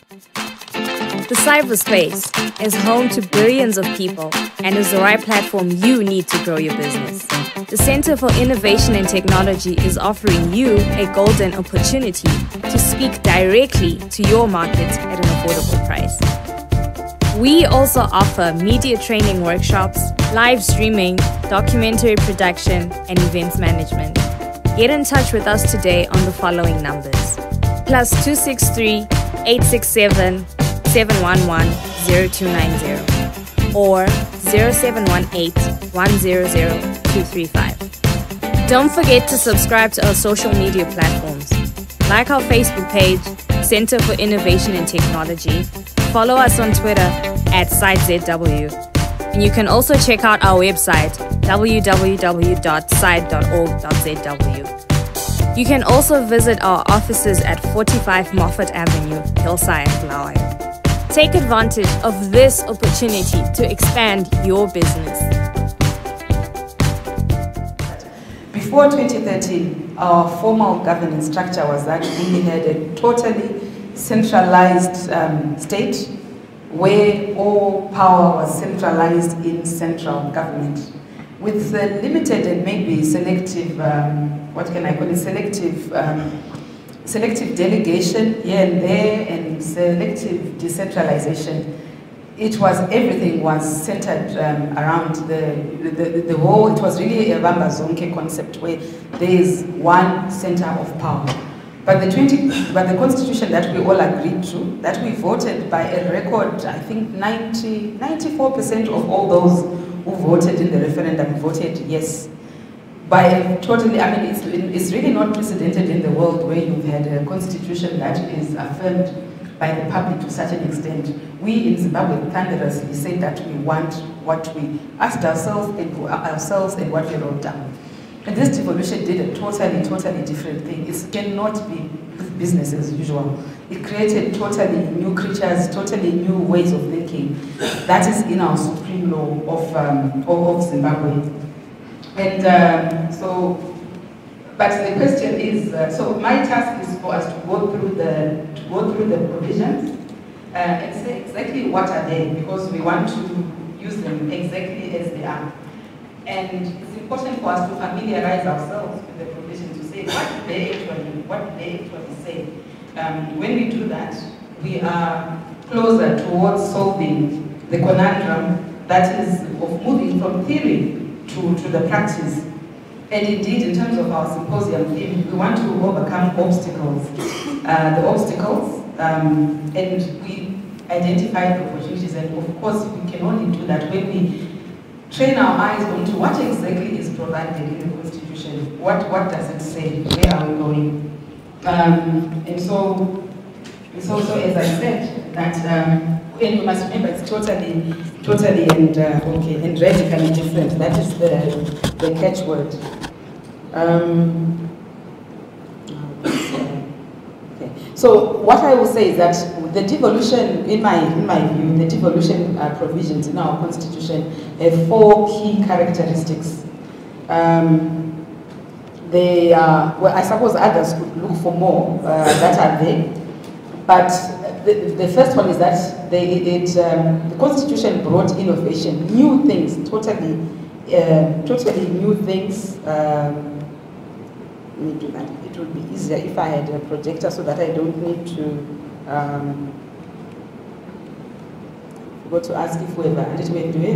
The cyberspace is home to billions of people and is the right platform you need to grow your business. The Center for Innovation and Technology is offering you a golden opportunity to speak directly to your market at an affordable price. We also offer media training workshops, live streaming, documentary production, and events management. Get in touch with us today on the following numbers: +263 867 711 0290 or 0718 100 235. Don't forget to subscribe to our social media platforms. Like our Facebook page, Center for Innovation and Technology. Follow us on Twitter @SiteZW. And you can also check out our website www.site.org.zw. You can also visit our offices at 45 Moffat Avenue, Hillside, Bulawayo. Take advantage of this opportunity to expand your business. Before 2013, our formal governance structure was that we had a totally centralized state where all power was centralized in central government, with limited and maybe selective, what can I call it, selective delegation here and there and selective decentralization. Everything was centered around the whole. It was really a Bamba Zonke concept where there is one center of power. But the constitution that we all agreed to, that we voted by a record, I think 94% of all those who voted in the referendum voted yes. It's really not precedented in the world where you've had a constitution that is affirmed by the public to such an extent. We in Zimbabwe thunderously said that we want what we asked ourselves and what we wrote down. And this devolution did a totally different thing. It cannot be business as usual. It created totally new creatures, totally new ways of thinking. That is in our supreme law of Zimbabwe. And but the question is, so my task is for us to go through the provisions and say exactly what are they, because we want to use them exactly as they are. And it's important for us to familiarize ourselves with the provisions, to say what do they actually say. When we do that, we are closer towards solving the conundrum that is of moving from theory to the practice. And indeed, in terms of our symposium theme, we want to overcome obstacles. And we identify the opportunities, and of course, we can only do that when we train our eyes onto what exactly is provided in the Constitution. What does it say? Where are we going? And so it's also, as I said, that and you must remember it's totally and radically different. That is the catchword. Okay. So what I will say is that the devolution, in my view, the devolution provisions in our Constitution have 4 key characteristics. They are, well, I suppose others could look for more that are there, but the first one is that the Constitution brought innovation, new things, totally new things. Let me do that. It would be easier if I had a projector so that I don't need to go to ask if we have a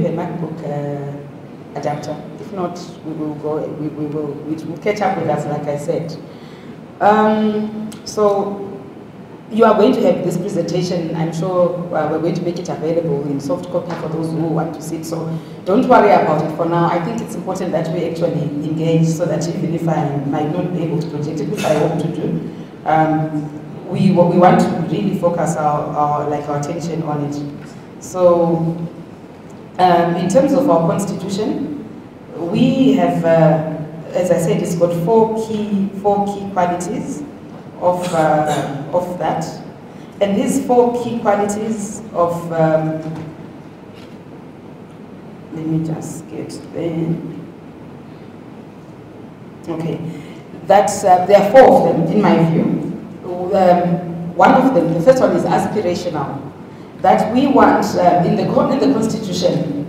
MacBook adapter. If not, it will catch up with us, like I said. So you are going to have this presentation. I'm sure we're going to make it available in soft copy for those who want to see it. So don't worry about it for now. I think it's important that we actually engage, so that even if I might not be able to project it, which I hope to do, we want to really focus our attention on it. So in terms of our Constitution, we have, as I said, it's got four key qualities of that. And these 4 key qualities of, let me just get there. Okay, there are 4 of them in my view. one of them, the first one is aspirational. That we want, in the Constitution,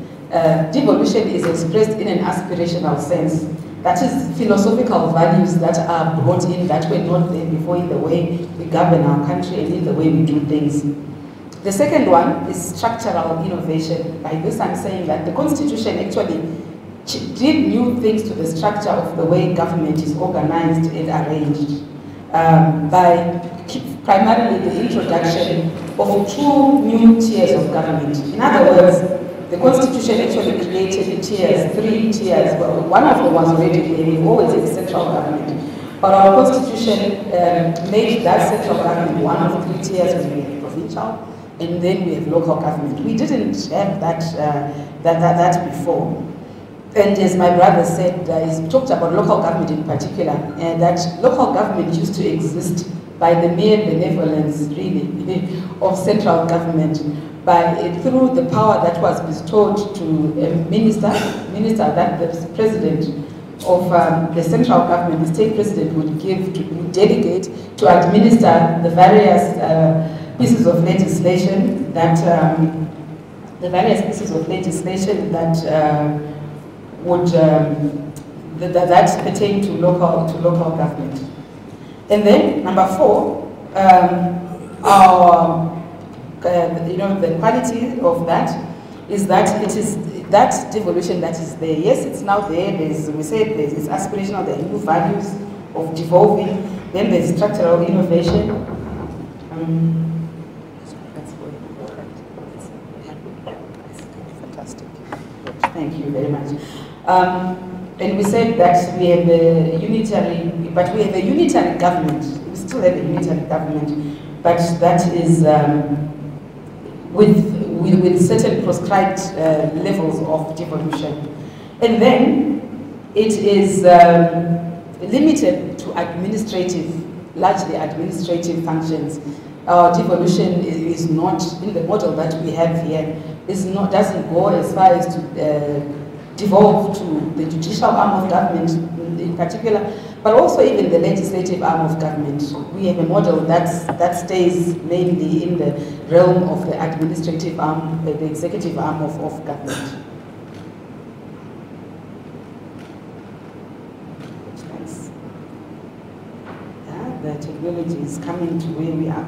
devolution is expressed in an aspirational sense. That is philosophical values that are brought in that were not there before in the way we govern our country and in the way we do things. The second one is structural innovation. By this I'm saying that the Constitution actually did new things to the structure of the way government is organized and arranged by primarily the introduction of 2 new tiers of government. In other words, the Constitution actually created tiers, 3 tiers. Well, one of them was already there. We've always had central government. But our Constitution made that central government one of 3 tiers. We have provincial, and then we have local government. We didn't have that before. And as my brother said, he talked about local government in particular, and that local government used to exist by the mere benevolence, really, of central government, through the power that was bestowed to a minister, that the president of the central government, the state president, would delegate to administer the various pieces of legislation that that pertain to local government. And then number 4, the quality of that is that it is that devolution that is there. Yes, it's now there. It's aspirational. There are new values of devolving. Then there's structural innovation. Fantastic. Thank you very much. And we said that we have a unitary, but we have a unitary government. We still have a unitary government, but that is with certain prescribed levels of devolution. And then it is limited to largely administrative functions. Our devolution is not, in the model that we have here, doesn't go as far as to devolve to the judicial arm of government in particular, but also even the legislative arm of government. We have a model that stays mainly in the realm of the administrative arm, the executive arm of government. Nice. Yeah, the technology is coming to where we are.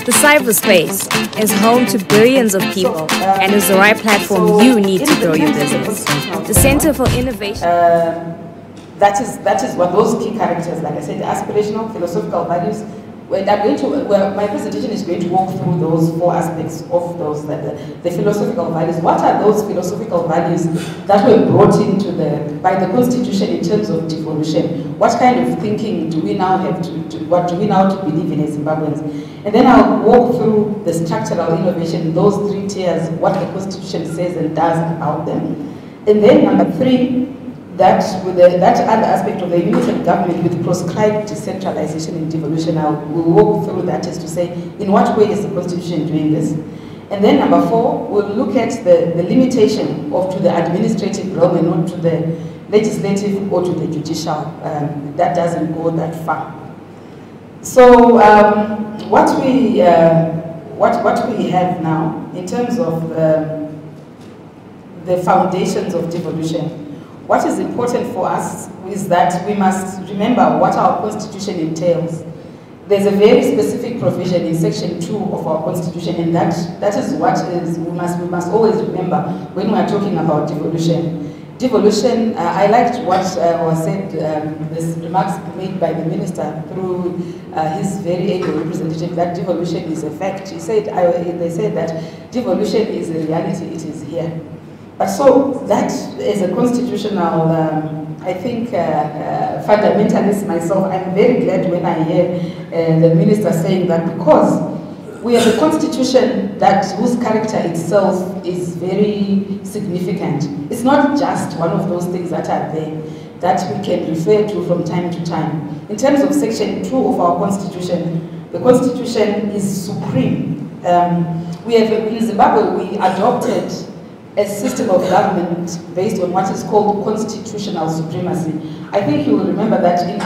The cyberspace is home to billions of people and is the right platform you need to grow your business. The Center for Innovation. That is what those key characters, like I said, aspirational, philosophical values. My presentation is going to walk through those 4 aspects of those, the philosophical values. What are those philosophical values that were brought into by the Constitution in terms of devolution? What kind of thinking do we now have what do we now to believe in as Zimbabweans? And then I'll walk through the structural innovation, those 3 tiers, what the Constitution says and does about them. And then number 3, that other aspect of the unitary government with prescribed decentralization and devolution, we'll walk through that as to say, in what way is the Constitution doing this? And then number 4, we'll look at the limitation to the administrative realm and not to the legislative or to the judicial. That doesn't go that far. So what we have now in terms of the foundations of devolution, what is important for us is that we must remember what our Constitution entails. There's a very specific provision in Section 2 of our Constitution, and that is what we must always remember when we are talking about devolution. Devolution, I liked what was said, the remarks made by the Minister through his very able representation, that devolution is a fact. He said, they said that devolution is a reality, it is here. But so that is a constitutional, I think, fundamentalist myself. I'm very glad when I hear the Minister saying that, because We have a constitution whose character itself is very significant. It's not just one of those things that are there that we can refer to from time to time. In terms of Section 2 of our constitution, the constitution is supreme. In Zimbabwe, we adopted a system of government based on what is called constitutional supremacy. I think you will remember that in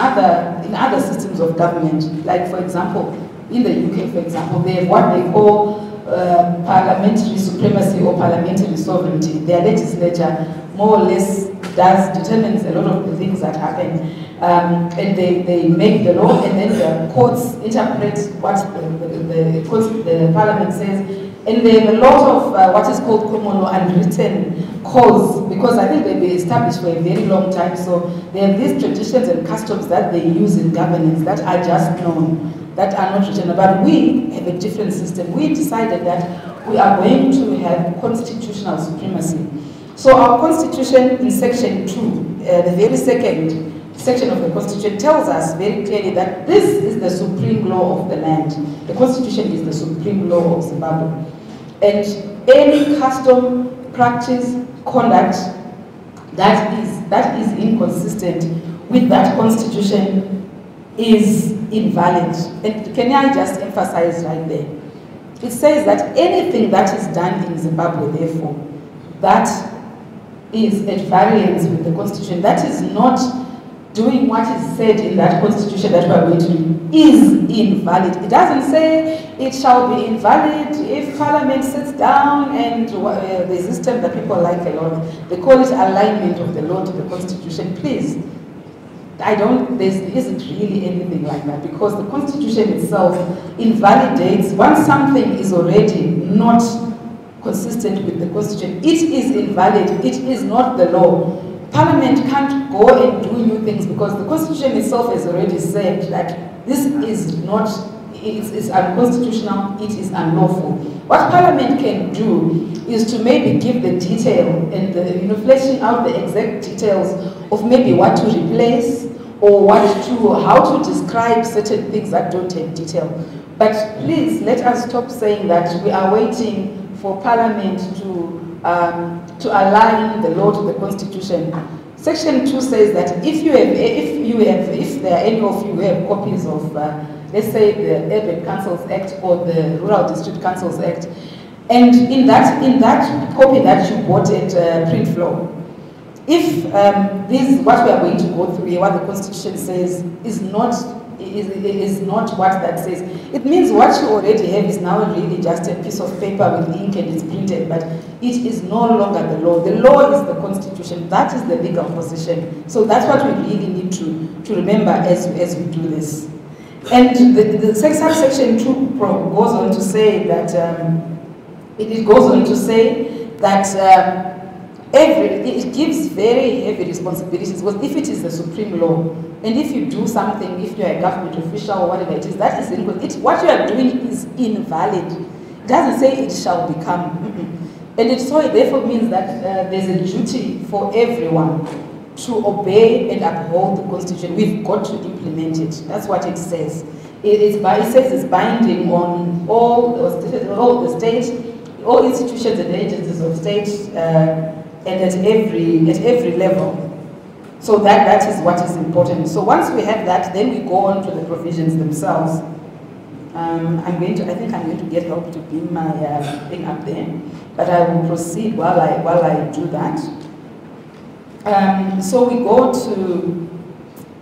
other systems of government, like for example, in the UK, for example, they have what they call parliamentary supremacy or parliamentary sovereignty. Their legislature more or less determines a lot of the things that happen. And they make the law, and then the courts interpret what the parliament says. And they have a lot of what is called common law unwritten codes, because I think they've been established for a very long time. So they have these traditions and customs that they use in governance that are just known, that are not written. But we have a different system. We decided that we are going to have constitutional supremacy. So our constitution in Section 2, the very second section of the constitution, tells us very clearly that this is the supreme law of the land. The constitution is the supreme law of Zimbabwe. And any custom, practice, conduct that is inconsistent with that constitution is invalid. And can I just emphasize right there? It says that anything that is done in Zimbabwe, therefore, that is at variance with the constitution, that is not doing what is said in that constitution that we are going to do, is invalid. It doesn't say it shall be invalid if Parliament sits down and there's this term that people like a lot. They call it alignment of the law to the constitution. Please, there isn't really anything like that, because the constitution itself invalidates once something is already not consistent with the constitution. It is invalid. It is not the law. Parliament can't go and do new things, because the constitution itself has already said that this is not, it's unconstitutional, it is unlawful. What Parliament can do is to maybe give the detail and the, fleshing out the exact details of maybe what to replace or how to describe certain things that don't have detail. But please, let us stop saying that we are waiting for Parliament to align the law to the Constitution. Section 2 says that if there are any of you who have copies of, let's say, the Urban Councils Act or the Rural District Councils Act, and in that copy that you bought at print floor, if this what we are going to go through here, what the Constitution says, is not what that says, it means what you already have is now really just a piece of paper with ink and it's printed, but it is no longer the law. The law is the Constitution. That is the legal position. So that's what we really need to remember as we do this. And the subsection 2 goes on to say that it gives very heavy responsibilities, because if it is the supreme law, and if you do something, if you are a government official or whatever it is, that is what you are doing is invalid. It doesn't say it shall become. And it therefore means that there's a duty for everyone to obey and uphold the Constitution. We've got to implement it. That's what it says. It says it's binding on all the state, all institutions and agencies of state, and at every level. So that is what is important. So once we have that, then we go on to the provisions themselves. I think I'm going to get help to bring my thing up there, but I will proceed while I do that. So we go to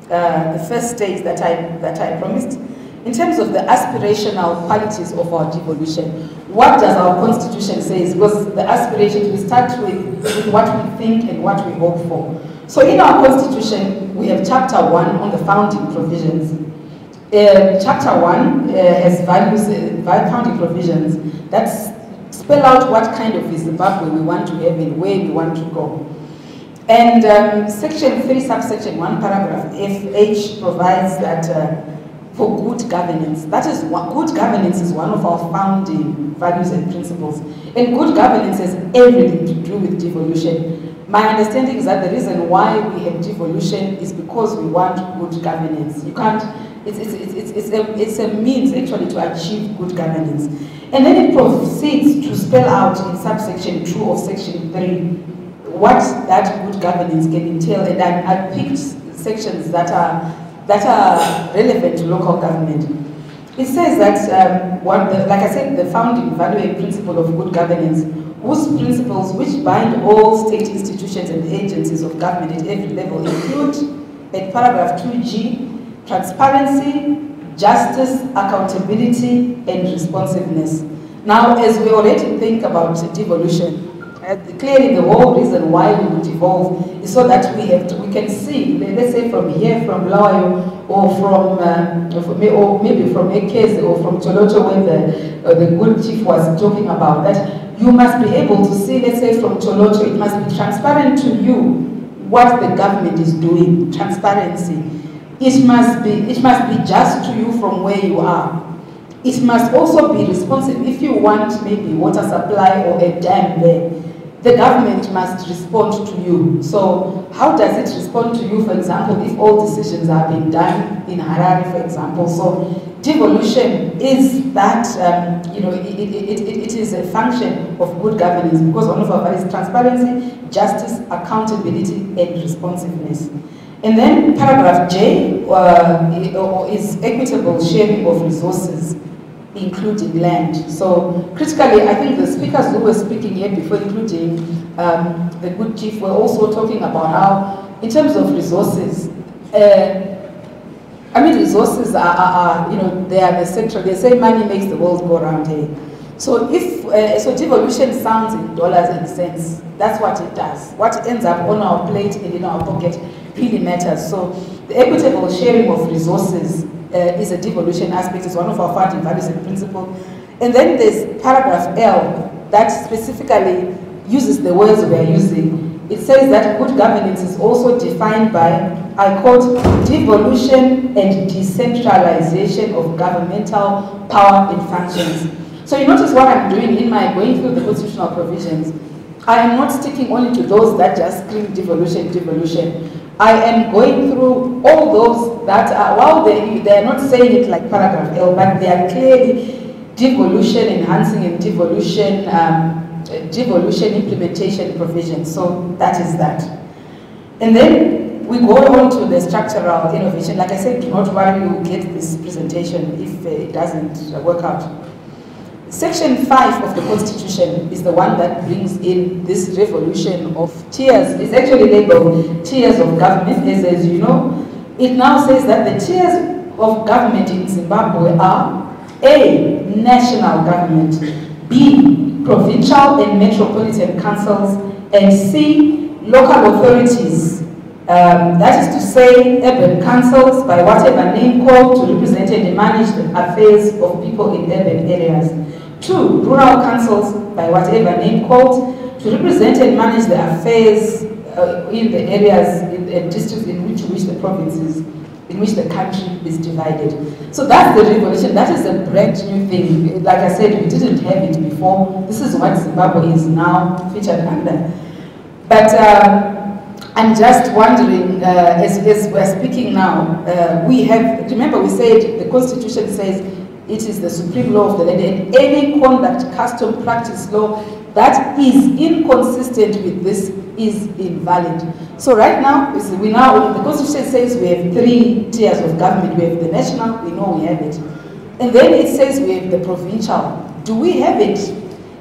the first stage that I promised. In terms of the aspirational qualities of our devolution, what does our Constitution say? Because the aspirations, we start with what we think and what we hope for. So in our Constitution, we have Chapter 1 on the founding provisions. Chapter 1 has founding provisions that spell out what kind of Zimbabwe we want to have and where we want to go. And Section 3, subsection 1, paragraph H provides that for good governance. That is what good governance is, one of our founding values and principles. And good governance has everything to do with devolution. My understanding is that the reason why we have devolution is because we want good governance. You can't, it's a means actually to achieve good governance. And then it proceeds to spell out in subsection 2 of section 3 what that good governance can entail. And I picked sections that are relevant to local government. It says that, like I said, the founding value and principle of good governance, whose principles which bind all state institutions and agencies of government at every level include, at paragraph 2G, transparency, justice, accountability, and responsiveness. Now, as we already think about devolution, clearly the whole reason why we would evolve is so that we can see, let's say from here, from Lawayo, or maybe from Ekeze or from Cholocho, where the good chief was talking about, that you must be able to see, let's say from Cholocho, it must be transparent to you what the government is doing, transparency. It must be just to you from where you are. It must also be responsive. If you want maybe water supply or a dam there, the government must respond to you. So how does it respond to you, for example, if all decisions are being done in Harare, for example? So devolution is that, it is a function of good governance, because one of our values is transparency, justice, accountability, and responsiveness. And then paragraph J is equitable sharing of resources, including land. So critically, I think the speakers who were speaking here before, including the good chief, were also talking about how, in terms of resources, resources are they are the central. They say money makes the world go round here. So if devolution sounds in dollars and cents, that's what it does. What ends up on our plate and in our pocket really matters. So the equitable sharing of resources is a devolution aspect. It's one of our founding values and principles. And then there's paragraph L that specifically uses the words we are using. It says that good governance is also defined by, I quote, devolution and decentralization of governmental power and functions. So you notice what I'm doing in my going through the constitutional provisions. I am not sticking only to those that just scream devolution, devolution. I am going through all those that are, while they are not saying it like paragraph L, but they are clearly devolution enhancing and devolution implementation provisions. So that is that. And then we go on to the structural innovation. Like I said, do not worry, you will get this presentation if it doesn't work out. Section 5 of the Constitution is the one that brings in this revolution of tiers. It's actually labeled tiers of government, as you know. It now says that the tiers of government in Zimbabwe are A, national government, B, provincial and metropolitan councils, and C, local authorities. That is to say, urban councils, by whatever name called, to represent and manage the affairs of people in urban areas. 2, rural councils, by whatever name called, to represent and manage the affairs in the areas and districts in which the provinces, in which the country is divided. So that's the revolution. That is a brand new thing. Like I said, we didn't have it before. This is what Zimbabwe is now featured under. But I'm just wondering, as we're speaking now, remember we said the Constitution says it is the supreme law of the land, and any conduct, custom, practice, law that is inconsistent with this is invalid. So right now, the Constitution says we have 3 tiers of government. We have the national, we know we have it. And then it says we have the provincial. Do we have it?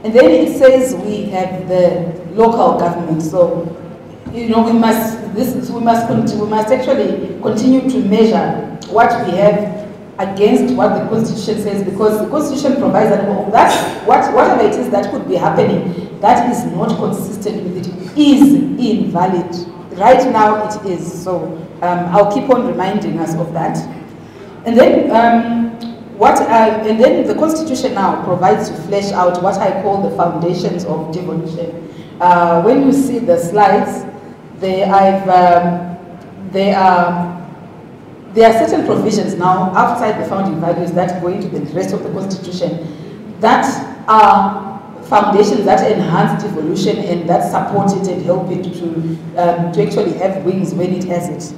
And then it says we have the local government. So, we must actually continue to measure what we have against what the Constitution says, because the Constitution provides that whatever it is that could be happening that is not consistent with it is invalid. Right now it is. So I'll keep on reminding us of that. And then and then the Constitution now provides to flesh out what I call the foundations of devolution. When you see the slides, there are certain provisions now outside the founding values that go into the rest of the Constitution that are foundations that enhance devolution and that support it and help it to actually have wings when it has it.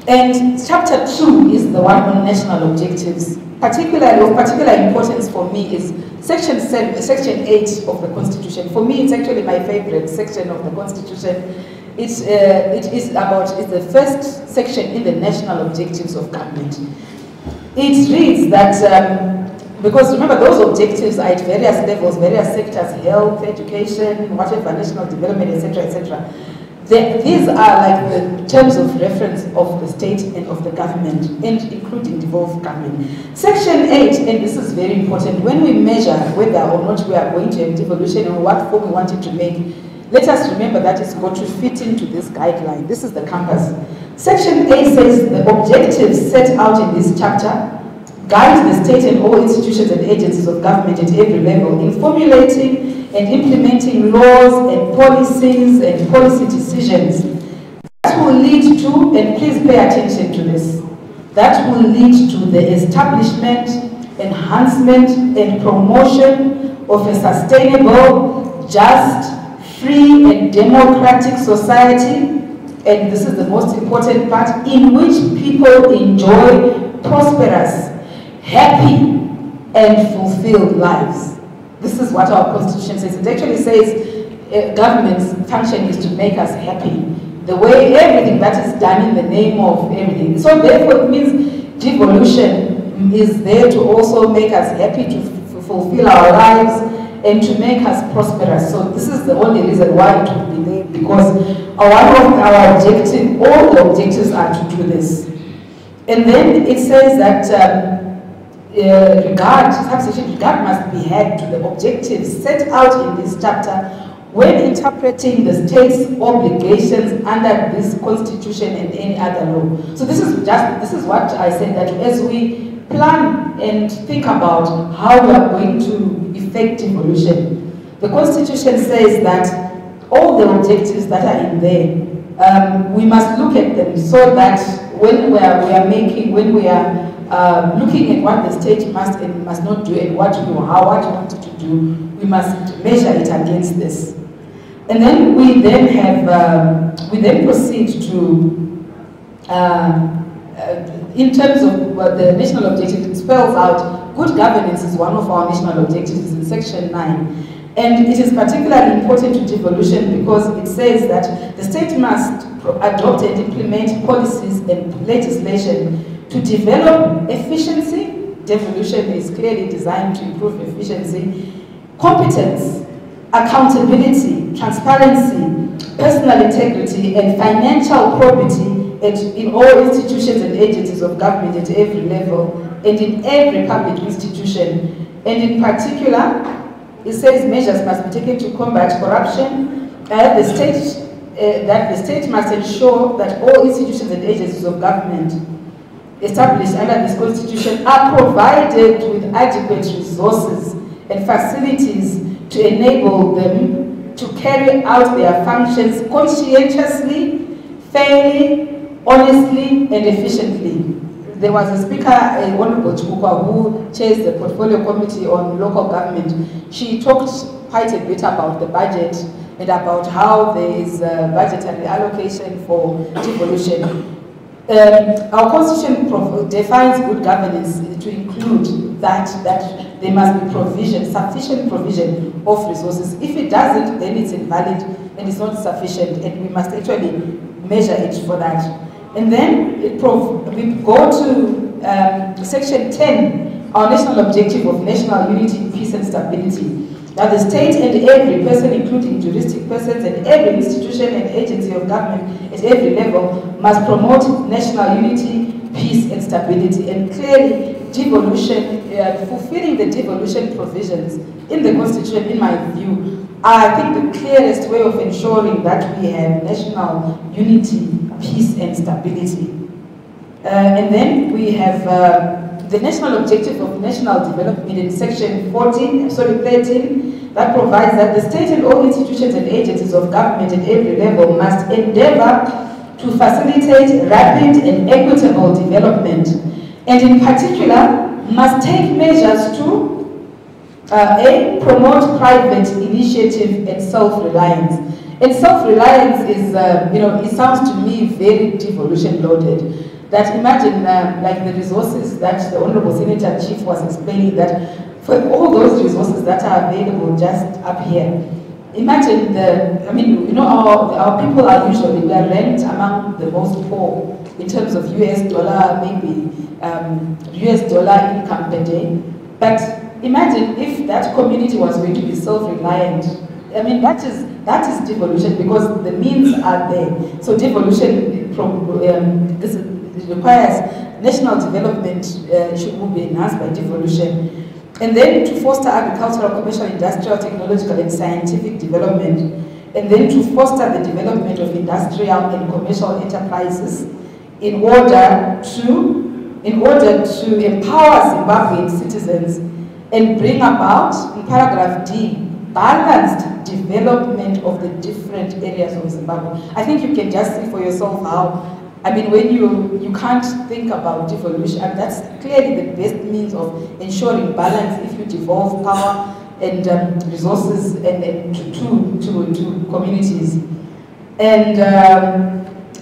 And chapter 2 is the one on national objectives. Particularly of particular importance for me is section 8 of the Constitution. For me, it's actually my favorite section of the Constitution. It's the first section in the national objectives of government. It reads that, because remember those objectives are at various levels, various sectors, health, education, whatever, national development, etc., etc. These are like the terms of reference of the state and of the government, and including devolved government. Section 8, and this is very important, when we measure whether or not we are going to have devolution and what form we want it to make, let us remember that it's got to fit into this guideline. This is the compass. Section 8 says the objectives set out in this chapter guide the state and all institutions and agencies of government at every level in formulating and implementing laws and policies and policy decisions that will lead to, and please pay attention to this, that will lead to the establishment, enhancement, and promotion of a sustainable, just, free, and democratic society, and this is the most important part, in which people enjoy prosperous, happy, and fulfilled lives. This is what our Constitution says. It actually says government's function is to make us happy. The way everything that is done in the name of everything. So therefore it means devolution is there to also make us happy, to fulfill our lives, and to make us prosperous. So this is the only reason why it would be there, because one of our objectives, all the objectives are to do this. And then it says that regard must be had to the objectives set out in this chapter when interpreting the state's obligations under this Constitution and any other law. So this is what I said, that as we plan and think about how we are going to effect devolution, the Constitution says that all the objectives that are in there, we must look at them so that when we are looking at what the state must and must not do and what we want it to do, we must measure it against this. And then we then proceed to, in terms of the national objective, it spells out good governance is one of our national objectives in section 9. And it is particularly important to devolution because it says that the state must adopt and implement policies and legislation to develop efficiency. Devolution is clearly designed to improve efficiency, competence, accountability, transparency, personal integrity, and financial probity in all institutions and agencies of government at every level and in every public institution. And in particular, it says measures must be taken to combat corruption, that the state must ensure that all institutions and agencies of government established under this Constitution are provided with adequate resources and facilities to enable them to carry out their functions conscientiously, fairly, honestly, and efficiently. There was a speaker, Honorable Chukwa, who chairs the Portfolio Committee on Local Government. She talked quite a bit about the budget and about how there is a budgetary allocation for devolution. Our Constitution defines good governance to include that there must be provision, sufficient provision of resources. If it doesn't, then it's invalid and it's not sufficient, and we must actually measure it for that. And then we go to section 10, our national objective of national unity, peace and stability. That the state and every person, including juristic persons and every institution and agency of government at every level, must promote national unity, peace and stability. And clearly, devolution, fulfilling the devolution provisions in the Constitution, in my view, are, I think, the clearest way of ensuring that we have national unity, peace and stability. And then we have the national objective of national development in section 13, that provides that the state and all institutions and agencies of government at every level must endeavor to facilitate rapid and equitable development, and in particular must take measures to promote private initiative and self-reliance. And self-reliance is, it sounds to me very devolution loaded. that imagine like the resources that the Honorable Senator Chief was explaining, that for all those resources that are available just up here, imagine I mean, you know, our people are usually, we are ranked among the most poor in terms of US dollar, maybe US dollar income per day. But imagine if that community was going to be self-reliant. I mean, that is devolution, because the means are there. So devolution this requires national development should be enhanced by devolution. And then to foster agricultural, commercial, industrial, technological, and scientific development. And then to foster the development of industrial and commercial enterprises in order to empower Zimbabwean citizens and bring about, in paragraph D, balanced development of the different areas of Zimbabwe. I think you can just see for yourself how, I mean, when you can't think about devolution, and that's clearly the best means of ensuring balance if you devolve power and resources and to communities. And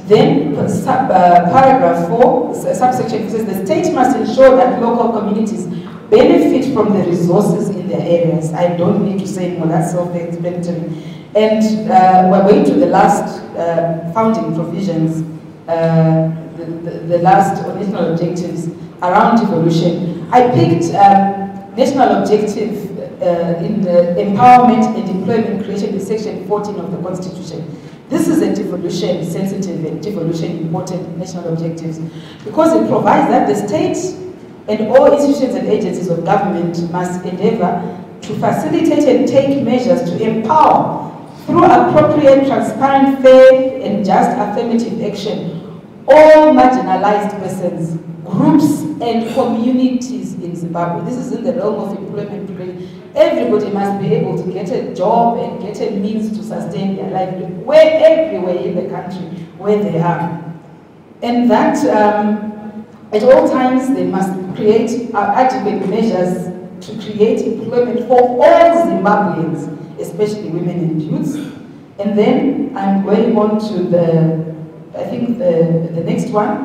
then paragraph 4, subsection says the state must ensure that local communities benefit from the resources in their areas. I don't need to say more, that's self-explanatory. And we're going to the last founding provisions, the last national objectives around devolution. I picked national objective in the empowerment and employment creation in section 14 of the Constitution. This is a devolution sensitive and devolution important national objectives, because it provides that the state and all institutions and agencies of government must endeavor to facilitate and take measures to empower through appropriate, transparent, fair, and just affirmative action all marginalized persons, groups, and communities in Zimbabwe. This is in the realm of employment. Everybody must be able to get a job and get a means to sustain their livelihood everywhere in the country where they are. And that at all times they must create adequate measures to create employment for all Zimbabweans, especially women and youths. And then I'm going on to the next one,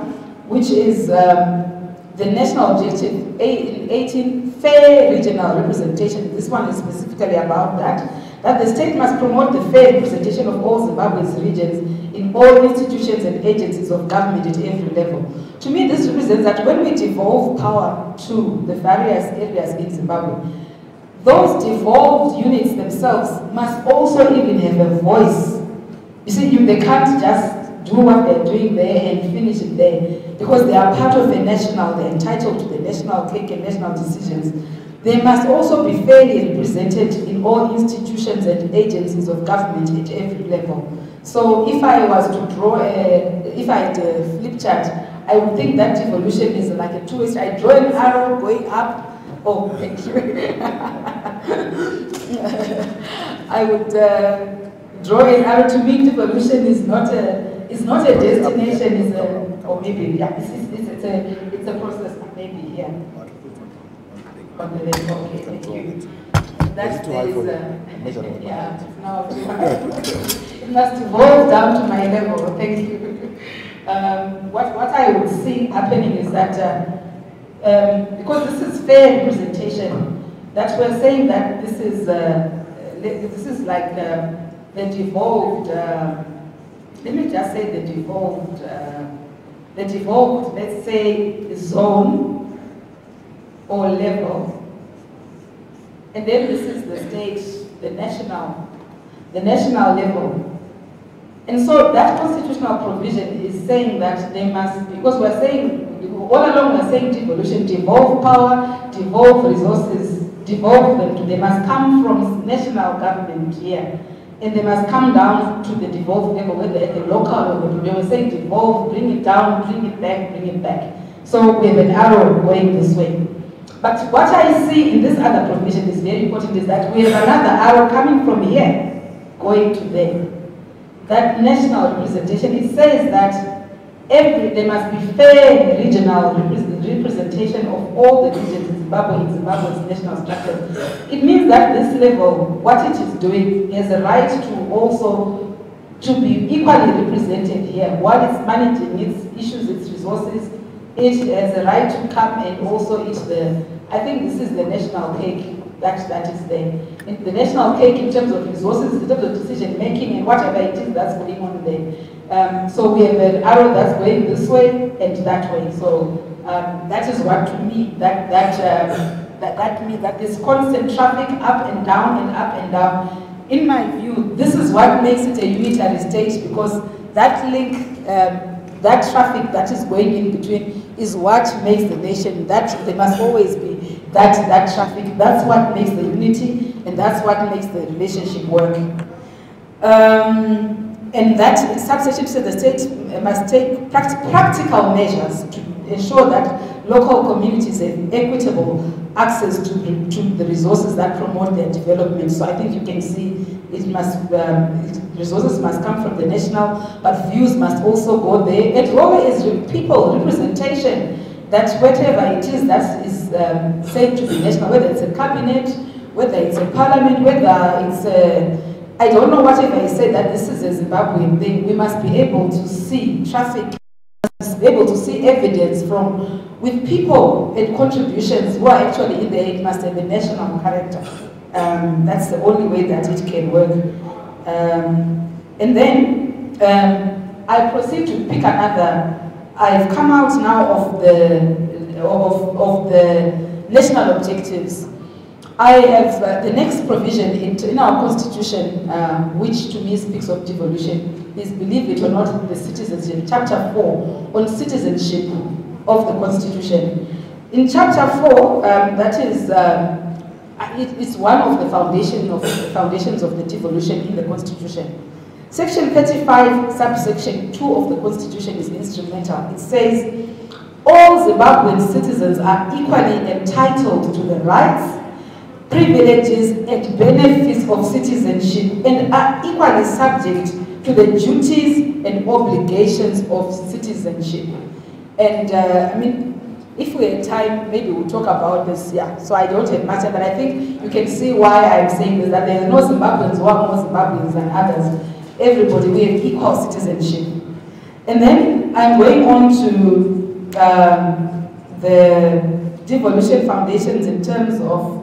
which is the national objective 18, fair regional representation. This one is specifically about that the state must promote the fair representation of all Zimbabwe's regions in all institutions and agencies of government at every level. To me, this represents that when we devolve power to the various areas in Zimbabwe, those devolved units themselves must also even have a voice. You see, they can't just do what they're doing there and finish it there, because they are part of the national, they're entitled to the national cake and national decisions. They must also be fairly represented in all institutions and agencies of government at every level. So if I was to draw if I had a flip chart, I would think that devolution is like a two-way street. I draw an arrow going up. Oh, thank you. I would draw an arrow. To me, devolution is not a destination. Or maybe it's a process. Maybe yeah. On the left. Okay, thank you. That is yeah. Now it must evolve down to my level. Thank you. What I would see happening is that because this is fair representation, that we're saying that this is like the devolved. Let me just say the devolved. Let's say zone or level, and then this is the state, the national level. And so that constitutional provision is saying that they must, because we're saying, all along we're saying devolution, devolve power, devolve resources, devolve them, they must come from national government here. And they must come down to the devolved level, whether at the local level. They were saying devolve, bring it down, bring it back, bring it back. So we have an arrow going this way. But what I see in this other provision is very important, is that we have another arrow coming from here, going to there. That national representation, it says that there must be fair regional representation of all the regions in Zimbabwe's national structure. It means that this level, what it is doing, has a right to also to be equally represented here. While it's managing its issues, its resources, it has a right to come and also eat the, I think this is the national cake that is there. And the national cake in terms of resources, in terms of decision making and whatever it is that's going on there. So we have an arrow that's going this way and that way. So that is what to me, that means that there's constant traffic up and down and up and down. In my view, this is what makes it a unitary state, because that link, that traffic that is going in between is what makes the nation, that there must always be that traffic. That's what makes the unity, and that's what makes the relationship work. And that subsection says the state must take practical measures to ensure that local communities have equitable access to the resources that promote their development. So I think you can see it must, resources must come from the national, but views must also go there. And always people, representation, that whatever it is that is said to be national, whether it's a cabinet, whether it's a parliament, whether it's a, I don't know, whatever I said that this is a Zimbabwean thing, we must be able to see traffic, be able to see evidence from, with people and contributions who are actually in there. It must have a national character. That's the only way that it can work. And then I proceed to pick another. I've come out now of the national objectives. I have the next provision in our constitution, which to me speaks of devolution, is, believe it or not, the citizenship, chapter 4 on citizenship of the constitution. In chapter 4, that is, it's one of the foundations of the devolution in the constitution. Section 35, subsection 2 of the constitution is instrumental. It says, all Zimbabwean citizens are equally entitled to the rights, privileges, and benefits of citizenship, and are equally subject to the duties and obligations of citizenship. And I mean, if we have time, maybe we'll talk about this, yeah. So I don't have much, but I think you can see why I'm saying this, that there are no Zimbabweans who are more Zimbabweans than others. Everybody, we have equal citizenship. And then I'm going on to the devolution foundations in terms of,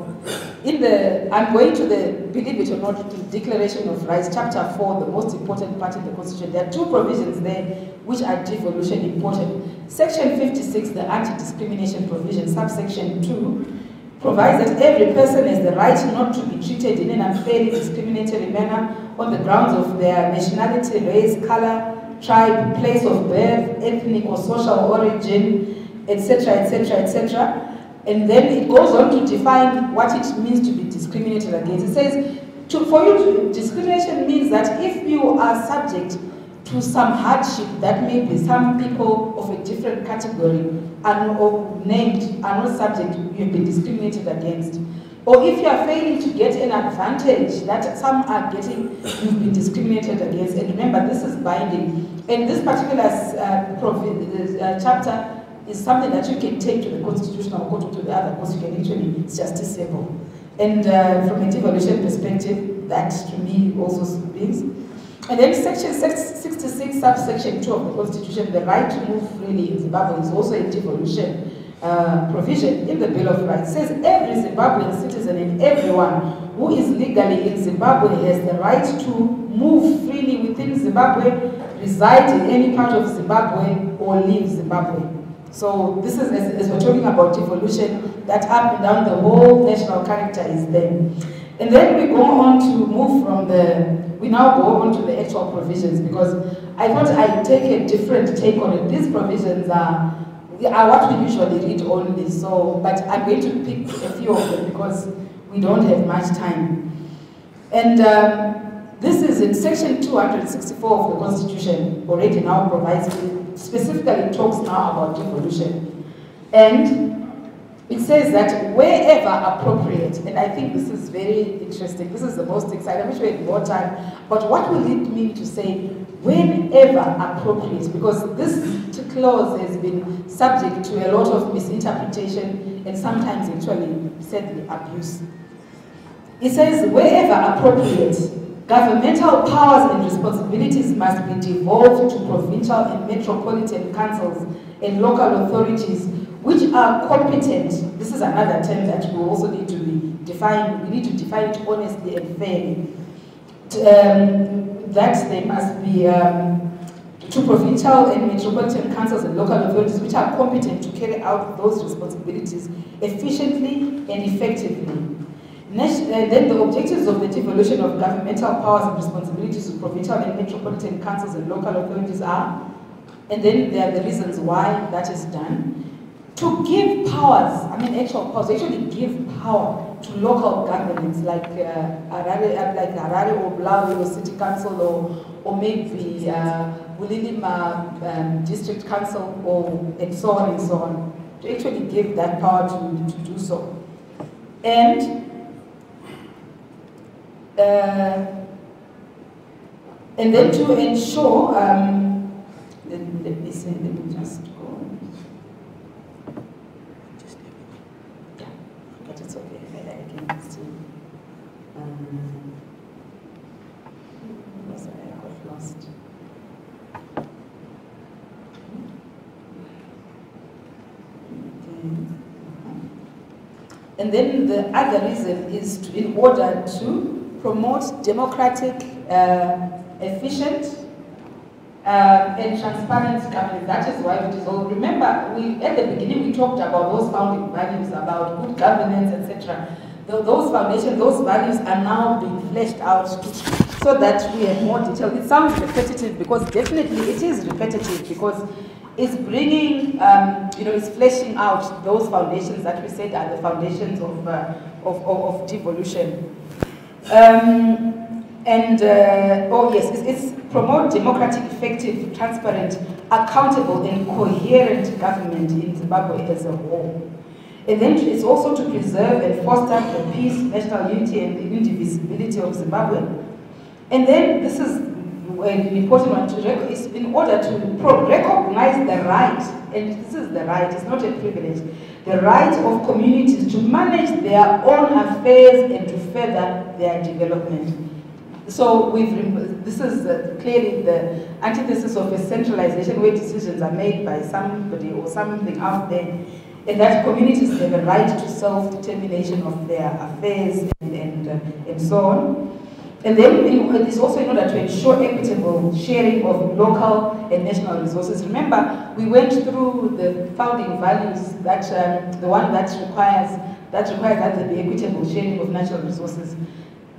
I'm going to the, believe it or not, to the Declaration of Rights, chapter 4, the most important part in the Constitution. There are two provisions there which are devolution important. Section 56, the anti-discrimination provision, subsection 2, provides that every person has the right not to be treated in an unfairly discriminatory manner on the grounds of their nationality, race, color, tribe, place of birth, ethnic or social origin, etc., etc., etc. And then it goes on to define what it means to be discriminated against. It says, discrimination means that if you are subject to some hardship that maybe some people of a different category or named are not subject, you've been discriminated against. Or if you are failing to get an advantage that some are getting, you've been discriminated against. And remember, this is binding. And this particular chapter is something that you can take to the Constitutional Court or to the other courts. You can actually, it's justiciable. And from a devolution perspective, that to me also speaks. And then section 66, subsection 2 of the Constitution, the right to move freely in Zimbabwe is also a devolution provision in the Bill of Rights. It says every Zimbabwean citizen and everyone who is legally in Zimbabwe has the right to move freely within Zimbabwe, reside in any part of Zimbabwe, or leave Zimbabwe. So this is, as we're talking about devolution, that up and down the whole national character is there. And then we go on to move from we now go on to the actual provisions, because I thought I'd take a different take on it. These provisions are what we usually read only, so, but I'm going to pick a few of them because we don't have much time. And this is in section 264 of the Constitution, already now provides, specifically talks now about devolution. And it says that wherever appropriate, and I think this is very interesting, this is the most exciting, I wish we had more time, but what will it mean to say whenever appropriate? Because this clause has been subject to a lot of misinterpretation and sometimes actually sadly abuse. It says wherever appropriate, Governmental powers and responsibilities must be devolved to provincial and metropolitan councils and local authorities which are competent. This is another term that we also need to define. We need to define it honestly and fairly. That they must be to provincial and metropolitan councils and local authorities which are competent to carry out those responsibilities efficiently and effectively. Then the objectives of the devolution of governmental powers and responsibilities to provincial and metropolitan councils and local authorities are, and then there are the reasons why that is done. To give powers, actual powers, actually give power to local governments like Harare or Blawe or City Council or maybe Bulilima District Council and so on and so on. To actually give that power to do so. And then to ensure, let me just go. Yeah, but it's okay. I can still. Sorry, I got lost. And then the other reason is in order to promote democratic, efficient, and transparent government. That is why we dissolved. Remember, at the beginning we talked about those founding values, about good governance, etc. Those foundations, those values are now being fleshed out so that we have more detail. It sounds repetitive because definitely it is repetitive because it's bringing, it's fleshing out those foundations that we said are the foundations of devolution. It's promote democratic, effective, transparent, accountable, and coherent government in Zimbabwe as a whole. And then it's also to preserve and foster the peace, national unity, and the indivisibility of Zimbabwe. And then this is an important one is in order to recognize the right, and this is the right, it's not a privilege, the right of communities to manage their own affairs and to further their development. So this is clearly the antithesis of a centralization where decisions are made by somebody or something out there, and that communities have a right to self-determination of their affairs and so on. And then it's also in order to ensure equitable sharing of local and national resources. Remember, we went through the founding values that the one that requires that there be equitable sharing of natural resources.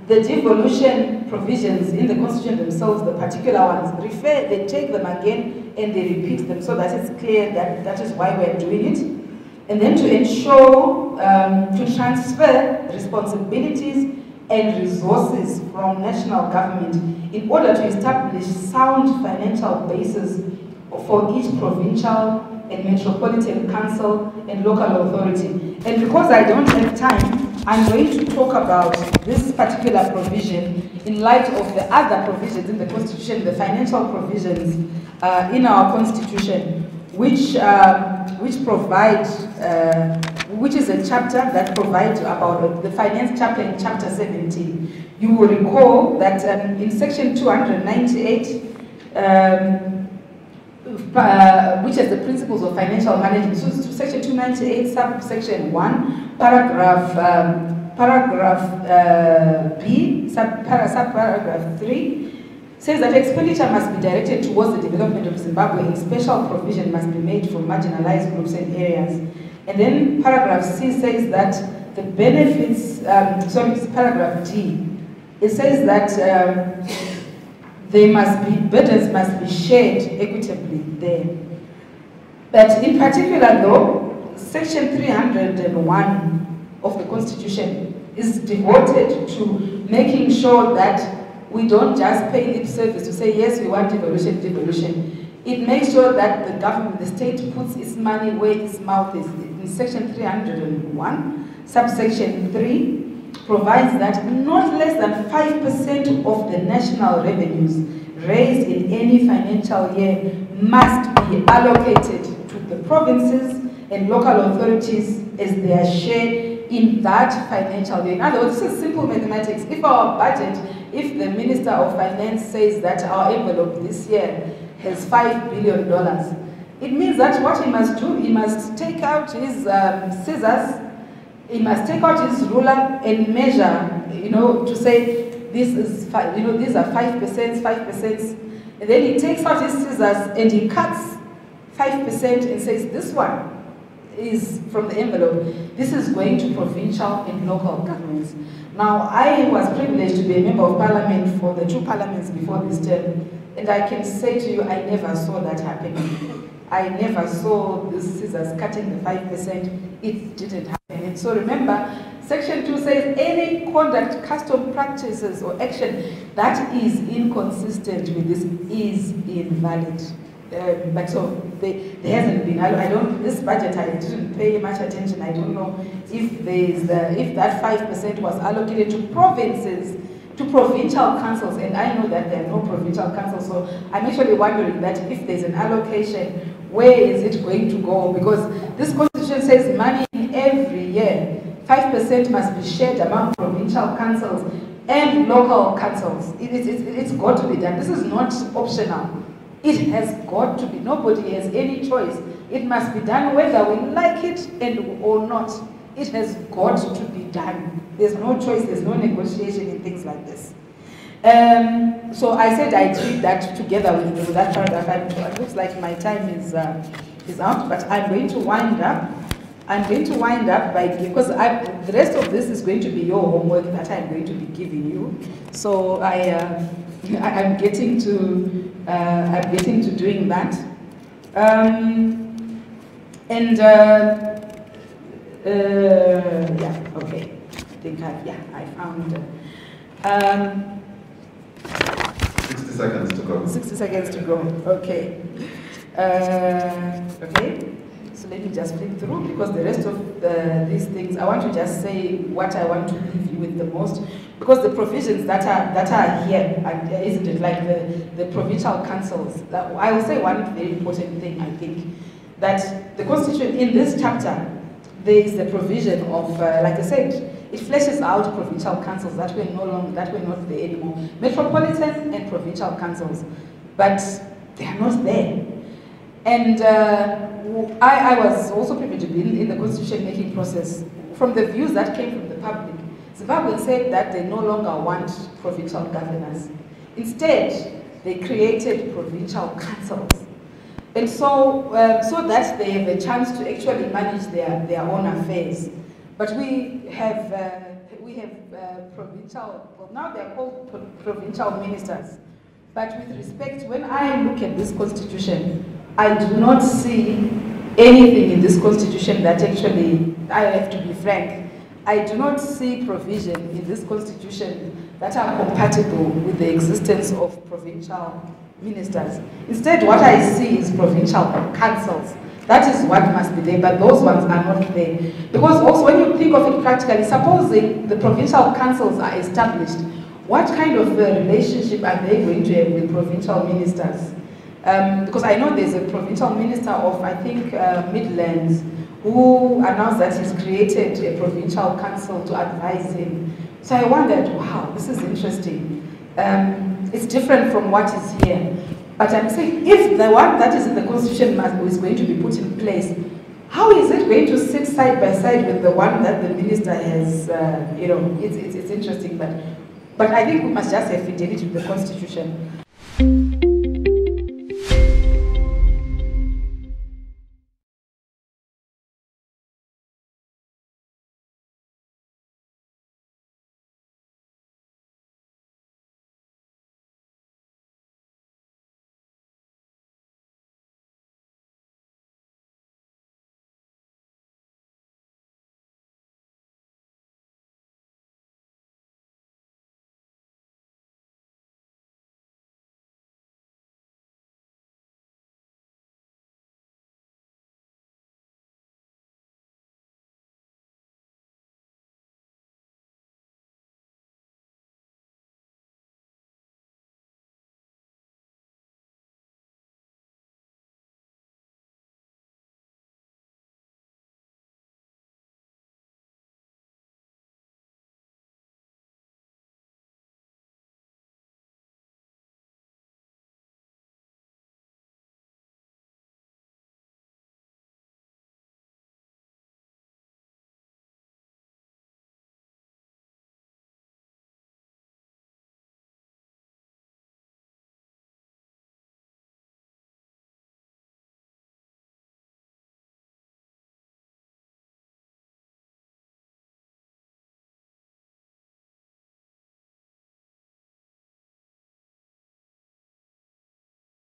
The devolution provisions in the Constitution themselves, the particular ones, they take them again and they repeat them so that it's clear that that is why we're doing it. And then to ensure, to transfer responsibilities and resources from national government in order to establish sound financial basis for each provincial and metropolitan council and local authority. And because I don't have time, I'm going to talk about this particular provision in light of the other provisions in the Constitution, the financial provisions in our Constitution, which provide, which is a chapter that provides about the finance chapter in chapter 17. You will recall that in section 298, which is the principles of financial management, so section 298, subsection 1, paragraph B, subparagraph 3, says that expenditure must be directed towards the development of Zimbabwe and special provision must be made for marginalized groups and areas. And then paragraph C says that the benefits, paragraph D, it says that burdens must be shared equitably there. But in particular though, section 301 of the Constitution is devoted to making sure that we don't just pay lip service to say, yes, we want devolution, devolution. It makes sure that the government, the state puts its money where its mouth is. In section 301, subsection 3, provides that not less than 5% of the national revenues raised in any financial year must be allocated to the provinces and local authorities as their share in that financial year. In other words, this is simple mathematics. If our budget if the Minister of Finance says that our envelope this year has $5 billion, it means that what he must do, he must take out his scissors, he must take out his ruler and measure, to say this is, these are 5%, 5%, and then he takes out his scissors and he cuts 5% and says this one is from the envelope. This is going to provincial and local governments. Now, I was privileged to be a member of parliament for the 2 parliaments before this term, and I can say to you, I never saw that happening. I never saw the scissors cutting the 5%. It didn't happen. And so remember, Section 2 says any conduct, custom practices or action that is inconsistent with this is invalid. But so there hasn't been. This budget I didn't pay much attention. I don't know if if that 5% was allocated to provinces, to provincial councils, and I know that there are no provincial councils. So I'm actually wondering that if there's an allocation, where is it going to go? Because this constitution says money every year, 5% must be shared among provincial councils and local councils. It's got to be done. This is not optional. It has got to be. Nobody has any choice. It must be done whether we like it or not. It has got to be done. There's no choice, there's no negotiation in things like this. So I said I'd read that together with that paragraph. It looks like my time is out, but I'm going to wind up. I'm going to wind up because the rest of this is going to be your homework that I'm going to be giving you. So I'm getting to doing that. Yeah, okay. I think I found 60 seconds to go. 60 seconds to go. Okay. Okay. So let me just flip through, because the rest of these things, I want to just say what I want to leave you with the most, because the provisions that are here, and isn't it, like the provincial councils, I will say one very important thing, I think, that the Constitution, in this chapter, there is the provision of, like I said, it fleshes out provincial councils that were not there anymore. Metropolitan and provincial councils, but they are not there. And I was also privileged to be in the constitution making process. From the views that came from the public, Zimbabweans said that they no longer want provincial governors. Instead, they created provincial councils. And so, so that they have a chance to actually manage their own affairs. But we have provincial, well, now they're called provincial ministers. But with respect, when I look at this constitution, I do not see anything in this constitution that actually, I have to be frank, I do not see provision in this constitution that are compatible with the existence of provincial ministers. Instead, what I see is provincial councils. That is what must be there, but those ones are not there. Because also, when you think of it practically, supposing the provincial councils are established, what kind of relationship are they going to have with provincial ministers? Because I know there's a provincial minister of, I think, Midlands, who announced that he's created a provincial council to advise him. So I wondered, wow, this is interesting. It's different from what is here. But I'm saying, if the one that is in the constitution is going to be put in place, how is it going to sit side by side with the one that the minister has, it's interesting. But I think we must just have fidelity to the constitution.